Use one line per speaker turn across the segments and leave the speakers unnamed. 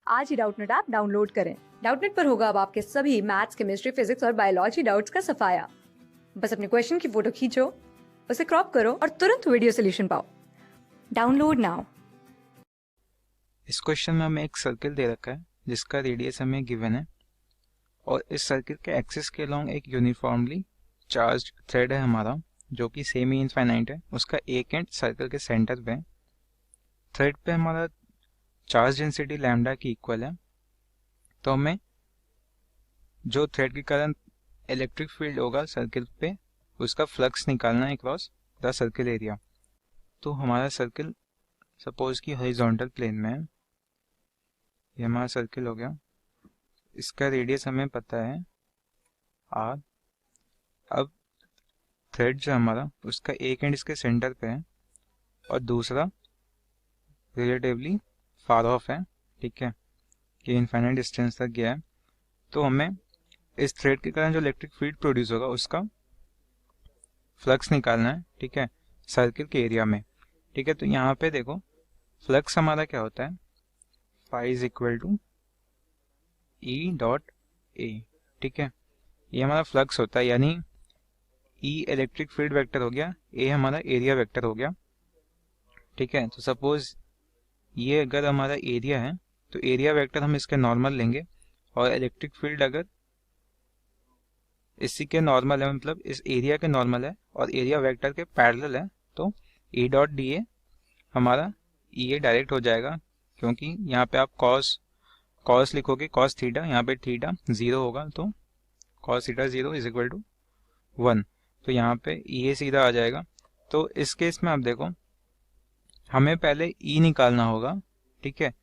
आज ही Doubtnut app download करें। Doubtnut पर होगा अब आपके सभी मैथ्स, केमिस्ट्री, फिजिक्स और बायोलॉजी डाउट्स का सफाया। बस अपने क्वेश्चन की फोटो खींचो, उसे क्रॉप करो और तुरंत वीडियो सोल्यूशन पाओ। Download now.
इस क्वेश्चन में हमें एक सर्किल दे रखा है जिसका रेडियस हमें गिवन है और इस सर्किल के एक्सिस के अलोंग एक यूनिफॉर्मली चार्ज्ड थ्रेड है हमारा, जो कि सेमी इनफाइनाइट है। उसका एक एंड सर्किल के सेंटर पे, थ्रेड पे हमारा चार्ज डेंसिटी लैम्डा की इक्वल है। तो हमें जो थ्रेड के कारण इलेक्ट्रिक फील्ड होगा सर्किल पे, उसका फ्लक्स निकालना है अक्रॉस द सर्किल एरिया। तो हमारा सर्किल सपोज कि हॉरिजॉन्टल प्लेन में है, ये हमारा सर्किल हो गया। इसका रेडियस हमें पता है आर। अब थ्रेड जो हमारा, उसका एक एंड इसके सेंटर पे है और दूसरा रिलेटिवली फार ऑफ है, ठीक है, कि इनफाइनाइट डिस्टेंस तक गया है। तो हमें इस थ्रेड के कारण जो इलेक्ट्रिक फील्ड प्रोड्यूस होगा उसका फ्लक्स निकालना है, ठीक है, सर्किल के एरिया में। ठीक है, तो यहाँ पे देखो फ्लक्स हमारा क्या होता है, phi is equal to E dot A. ठीक है, ये हमारा फ्लक्स होता है, यानी ई इलेक्ट्रिक फील्ड वेक्टर हो गया, ए हमारा एरिया वेक्टर हो गया। ठीक है, तो सपोज ये अगर हमारा एरिया है तो एरिया वेक्टर हम इसके नॉर्मल लेंगे, और इलेक्ट्रिक फील्ड अगर इसी के नॉर्मल है, मतलब इस एरिया के नॉर्मल है और एरिया वेक्टर के पैरेलल है, तो ई डॉट डी ए हमारा ई ए डायरेक्ट हो जाएगा, क्योंकि यहाँ पे आप कॉस लिखोगे, कॉस थीटा, यहाँ पे थीटा 0 होगा, तो cos theta 0 is equal to 1। तो यहाँ पे ई ए सीधा आ जाएगा। तो इस केस में आप देखो हमें पहले ई निकालना होगा, ठीक है।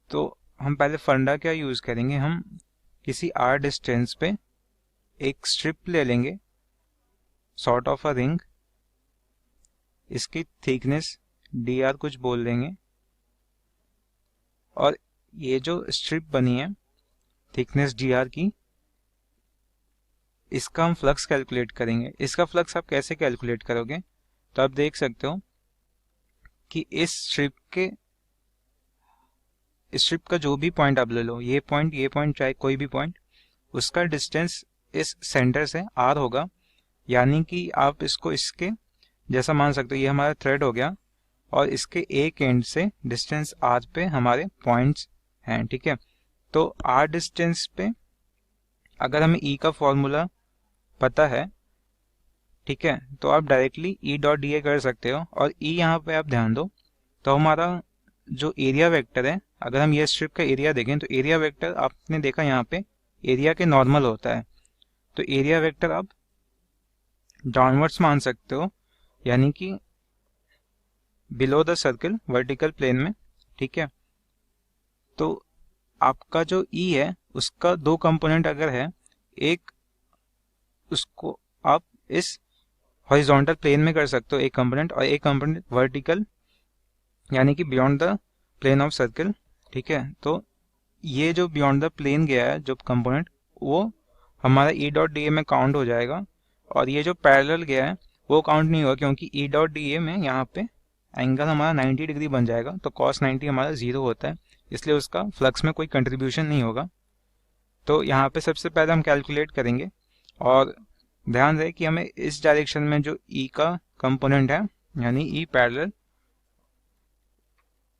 तो हम पहले फंडा क्या यूज करेंगे, हम किसी आर डिस्टेंस पे एक स्ट्रिप ले लेंगे, सॉर्ट ऑफ अ रिंग, इसकी थिकनेस डी आर कुछ बोल देंगे, और ये जो स्ट्रिप बनी है थिकनेस डी आर की, इसका हम फ्लक्स कैलकुलेट करेंगे। इसका फ्लक्स आप कैसे कैलकुलेट करोगे, तो आप देख सकते हो कि इस स्ट्रिप का जो भी पॉइंट आप ले लो, ये पॉइंट चाहे कोई भी पॉइंट, उसका डिस्टेंस इस सेंटर से आर होगा। यानी कि आप इसको इसके जैसा मान सकते हो, ये हमारा थ्रेड हो गया और इसके एक एंड से डिस्टेंस आर पे हमारे पॉइंट्स हैं, ठीक है। तो आर डिस्टेंस पे अगर हमें ई का फॉर्मूला पता है, ठीक है, तो आप directly E dot D A कर सकते हो। और ई यहाँ पे आप ध्यान दो, तो हमारा जो एरिया वेक्टर है, अगर हम ये स्ट्रिप का एरिया देखें तो एरिया वेक्टर आपने देखा यहाँ पे एरिया के नॉर्मल होता है, तो एरिया वेक्टर आप डाउनवर्ड्स मान सकते हो, यानी कि below the circle vertical plane में, ठीक है। तो आपका जो ई है उसका दो कंपोनेंट अगर है, एक उसको आप इस हॉरिजॉन्टल प्लेन में कर सकते हो एक कंपोनेंट, और एक कंपोनेंट वर्टिकल, यानी कि beyond the plane of circle, ठीक है। तो ये जो बियॉन्ड द प्लेन गया है जो कंपोनेंट, वो हमारा ई डॉट डी ए में काउंट हो जाएगा, और ये जो पैरेलल गया है वो काउंट नहीं होगा, क्योंकि ई डॉट डी ए में यहाँ पे एंगल हमारा 90 डिग्री बन जाएगा, तो कॉस 90 हमारा 0 होता है, इसलिए उसका फ्लक्स में कोई कंट्रीब्यूशन नहीं होगा। तो यहाँ पे सबसे पहले हम कैलकुलेट करेंगे, और ध्यान रहे कि हमें इस डायरेक्शन में जो ई का कंपोनेंट है, यानी ई पैरेलल,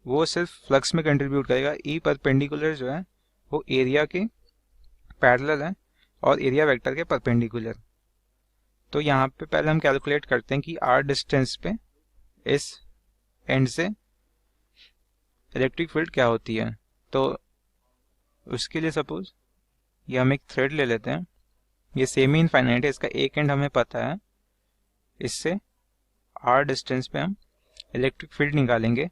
वो सिर्फ फ्लक्स में कंट्रीब्यूट करेगा। ई परपेंडिकुलर जो है वो एरिया के पैरेलल है और एरिया वेक्टर के परपेंडिकुलर। तो यहाँ पे पहले हम कैलकुलेट करते हैं कि आर डिस्टेंस पे इस एंड से इलेक्ट्रिक फील्ड क्या होती है। तो उसके लिए सपोज ये हम एक थ्रेड ले लेते हैं, ये सेमी इनफाइनाइट है, इसका एक एंड हमें पता है, इससे आर डिस्टेंस पे हम इलेक्ट्रिक फील्ड निकालेंगे,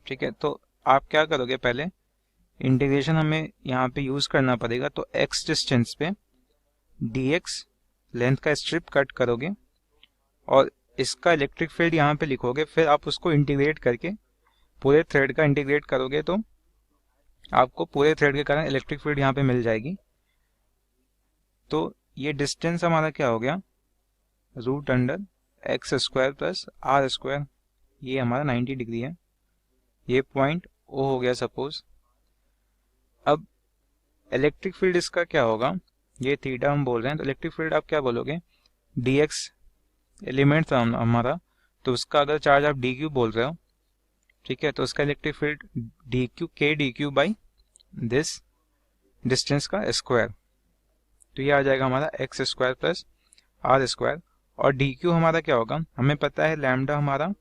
ठीक है। तो आप क्या करोगे, पहले इंटीग्रेशन हमें यहाँ पे यूज करना पड़ेगा, तो x डिस्टेंस पे dx लेंथ का स्ट्रिप कट करोगे और इसका इलेक्ट्रिक फील्ड यहाँ पे लिखोगे, फिर आप उसको इंटीग्रेट करके पूरे थ्रेड का इंटीग्रेट करोगे, तो आपको पूरे थ्रेड के कारण इलेक्ट्रिक फील्ड यहाँ पे मिल जाएगी। तो ये डिस्टेंस हमारा क्या हो गया, root under X square plus R square, ये हमारा 90 डिग्री है। ये पॉइंट ओ हो गया सपोज। अब इलेक्ट्रिक फील्ड इसका क्या होगा, ये थीटा हम बोल रहे हैं, तो इलेक्ट्रिक फील्ड आप क्या बोलोगे, dx एलिमेंट था हमारा, तो उसका अगर चार्ज आप dq बोल रहे हो, ठीक है, तो उसका electric field dq k dq by this distance का स्क्वायर, तो ये आ जाएगा हमारा X square plus R square. और dq हमारा क्या होगा, हमें पता है लैम्डा हमारा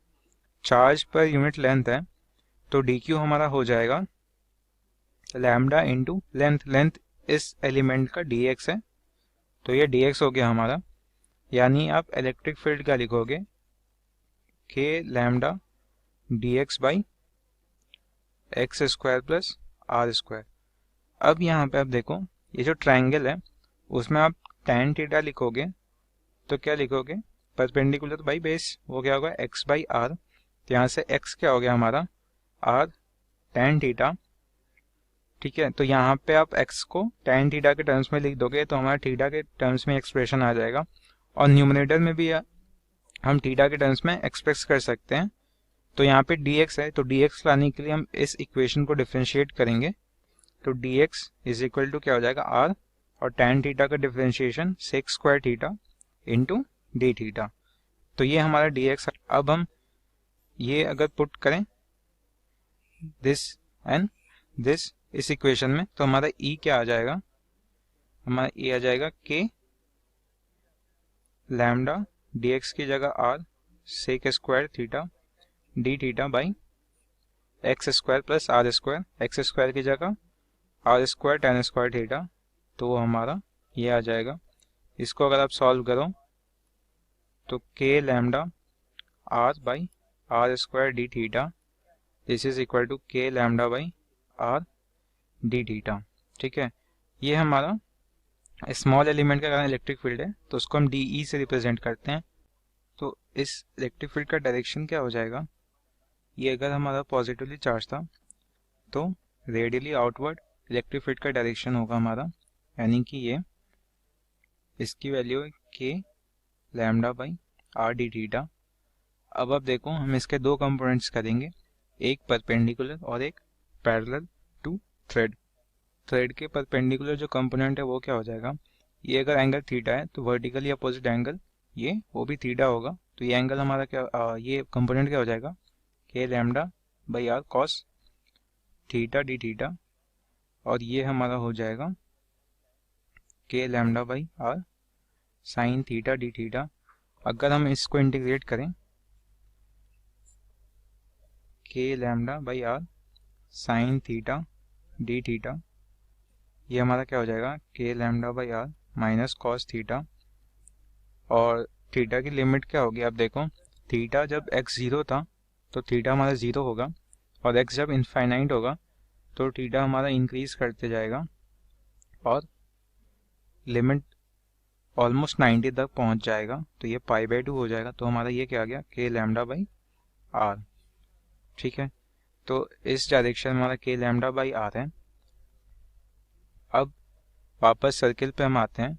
चार्ज पर यूनिट लेंथ है, तो dq हमारा हो जाएगा लैम्डा इंटू लेंथ, लेंथ इस एलिमेंट का dx है, तो ये dx हो गया हमारा। यानी आप इलेक्ट्रिक फील्ड क्या लिखोगे, k lambda dx by X square plus R square. अब यहाँ पे आप देखो, ये जो ट्रायंगल है उसमें आप tan थीटा लिखोगे तो क्या लिखोगे, परपेंडिकुलर बाई बेस, वो क्या होगा x बाई आर, तो यहाँ से x क्या हो गया हमारा r tan थीटा, ठीक है, तो यहाँ पे आप x को tan थीटा के टर्म्स में लिख दोगे तो हमारा थीटा के टर्म्स में एक्सप्रेशन आ जाएगा, और न्यूमरेटर में भी हम थीटा के टर्म्स में एक्सप्रेस कर सकते हैं। तो यहाँ पे dx है, तो dx लाने के लिए हम इस इक्वेशन को डिफरेंशिएट करेंगे, तो dx इज इक्वल टू क्या हो जाएगा r, और tan थीटा का differentiation sec square theta into D theta, तो ये हमारा dx। अब हम ये अगर पुट करें दिस एंड दिस इस इक्वेशन में, तो हमारा e क्या आ जाएगा, हमारा e आ जाएगा k लैम्डा dx की जगह r sec square theta D theta by X square plus R square, X square की जगह R square tan square theta, तो वो हमारा ये आ जाएगा। इसको अगर आप सॉल्व करो तो k lambda r by R square D theta, this is equal to k lambda by r D theta, ठीक है। ये हमारा स्मॉल एलिमेंट का कारण इलेक्ट्रिक फील्ड है, तो उसको हम dE से रिप्रेजेंट करते हैं। तो इस इलेक्ट्रिक फील्ड का डायरेक्शन क्या हो जाएगा, ये अगर हमारा पॉजिटिवली चार्ज था तो रेडियली आउटवर्ड इलेक्ट्रिक फील्ड का डायरेक्शन होगा हमारा, यानी कि ये इसकी वैल्यू है k lambda by R D theta. अब आप देखो हम इसके दो कंपोनेंट्स करेंगे, एक परपेंडिकुलर और एक पैरेलल टू थ्रेड। थ्रेड के परपेंडिकुलर जो कंपोनेंट है वो क्या हो जाएगा, ये अगर एंगल थीटा है तो वर्टिकली अपोजिट एंगल ये वो भी थीटा होगा, तो ये एंगल हमारा क्या ये कंपोनेंट क्या हो जाएगा, k lambda by R cos theta D theta, और ये हमारा हो जाएगा k lambda by R sine theta D theta. अगर हम इसको इंटीग्रेट करें k lambda by R sine theta D theta, ये हमारा क्या हो जाएगा k lambda by R minus cos theta, और थीटा की लिमिट क्या होगी, आप देखो थीटा जब x जीरो था तो थीटा हमारा जीरो होगा, और x जब इनफाइनाइट होगा तो थीटा हमारा इंक्रीज करते जाएगा, और लिमिट ऑलमोस्ट 90 तक पहुंच जाएगा, तो ये पाई बाई 2 हो जाएगा, तो हमारा ये क्या आ गया k लैम्डा बाई आर, ठीक है। तो इस डायरेक्शन में हमारा k लैम्डा बाई आर है। अब वापस सर्किल पे हम आते हैं,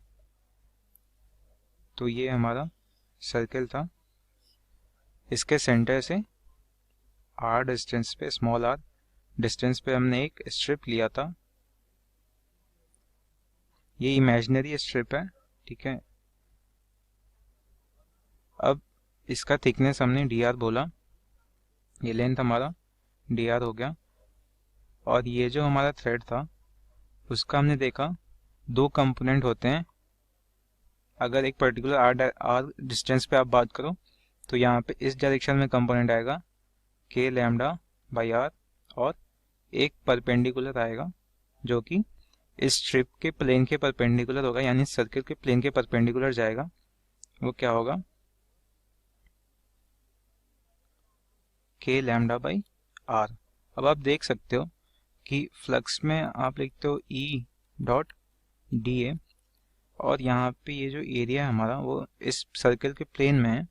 तो ये हमारा सर्किल था, इसके सेंटर से r डिस्टेंस पे, स्मॉल r डिस्टेंस पे हमने एक स्ट्रिप लिया था, ये इमेजिनरी स्ट्रिप है, ठीक है। अब इसका थिकनेस हमने dr बोला, ये लेंथ हमारा dr हो गया, और ये जो हमारा थ्रेड था उसका हमने देखा दो कंपोनेंट होते हैं। अगर एक पर्टिकुलर r डिस्टेंस पे आप बात करो तो यहाँ पे इस डायरेक्शन में कंपोनेंट आएगा k लैम्डा बाई आर, और एक परपेंडिकुलर आएगा जो कि इस स्ट्रिप के प्लेन के परपेंडिकुलर होगा, यानी सर्किल के प्लेन के परपेंडिकुलर जाएगा, वो क्या होगा k लैम्डा बाई आर। अब आप देख सकते हो कि फ्लक्स में आप लिखते हो E डॉट डी ए, और यहाँ पे ये जो एरिया है हमारा वो इस सर्कल के प्लेन में है,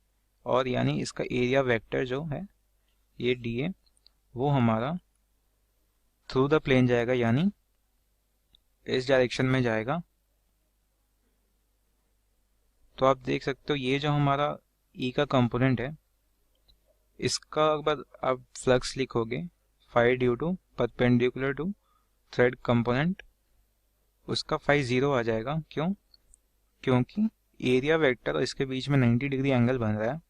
और यानी इसका एरिया वेक्टर जो है ये डी ए वो हमारा थ्रू द प्लेन जाएगा, यानी इस डायरेक्शन में जाएगा। तो आप देख सकते हो ये जो हमारा E का कंपोनेंट है, इसका अगर आप फ्लक्स लिखोगे, phi due to perpendicular to thread component, उसका फाई 0 आ जाएगा। क्यों? क्योंकि एरिया वेक्टर और इसके बीच में 90 डिग्री एंगल बन रहा है,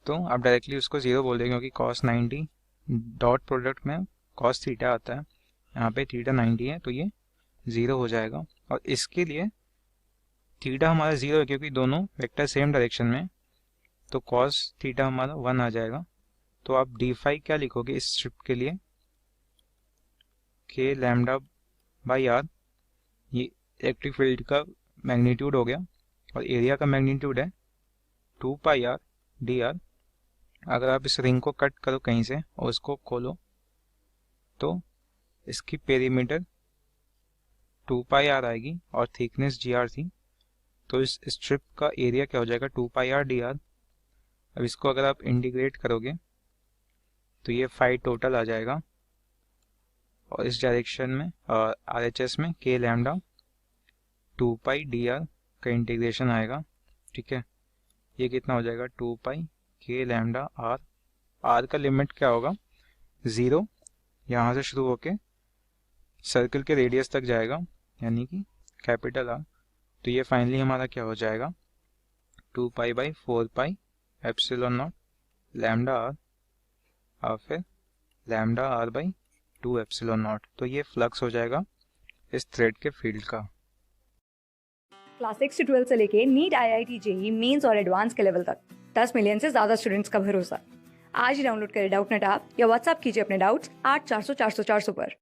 तो आप डायरेक्टली उसको 0 बोल देंगे, क्योंकि cos 90 डॉट प्रोडक्ट में cos थीटा आता है, यहाँ पे थीटा 90 है, तो ये 0 हो जाएगा। और इसके लिए थीटा हमारा 0 है क्योंकि दोनों वेक्टर सेम डायरेक्शन में, तो cos थीटा हमारा 1 आ जाएगा। तो आप डी फाई क्या लिखोगे इस स्ट्रिप के लिए? k लैम्डा बाई आर, ये इलेक्ट्रिक फील्ड का मैग्नीट्यूड हो गया, और एरिया का मैग्नीट्यूड है 2 पाई आर डी आर। अगर आप इस रिंग को कट करो कहीं से और उसको खोलो, तो इसकी पेरीमीटर 2 पाई आर आएगी और थिकनेस जी आर थी, तो इस स्ट्रिप का एरिया क्या हो जाएगा? 2 पाई आर डी आर। अब इसको अगर आप इंटीग्रेट करोगे तो ये फाई टोटल आ जाएगा, और इस डायरेक्शन में आर एच एस में के लैम्डा 2 पाई डी आर का इंटीग्रेशन आएगा। ठीक है, ये कितना हो जाएगा? 2 पाई के लैम्डा आर। आर का लिमिट क्या होगा? 0, यहाँ से शुरू होके सर्कल के रेडियस तक जाएगा, यानी कि कैपिटल आर। तो ये फाइनली हमारा क्या हो जाएगा? 2 pi by 4 pi epsilon naught lambda R, और फिर lambda R by 2 epsilon naught. तो ये फ्लक्स हो जाएगा इस थ्रेड के फील्ड का।
क्लास 6 से 12 से लेके नीट, IIT, JEE मेंस और एडवांस के लेवल तक 10 मिलियन से ज्यादा स्टूडेंट्स का भरोसा। आज ही डाउनलोड करें डाउटनेट ऐप या व्हाट्सएप कीजिए अपने डाउट्स 8400 400 400 पर।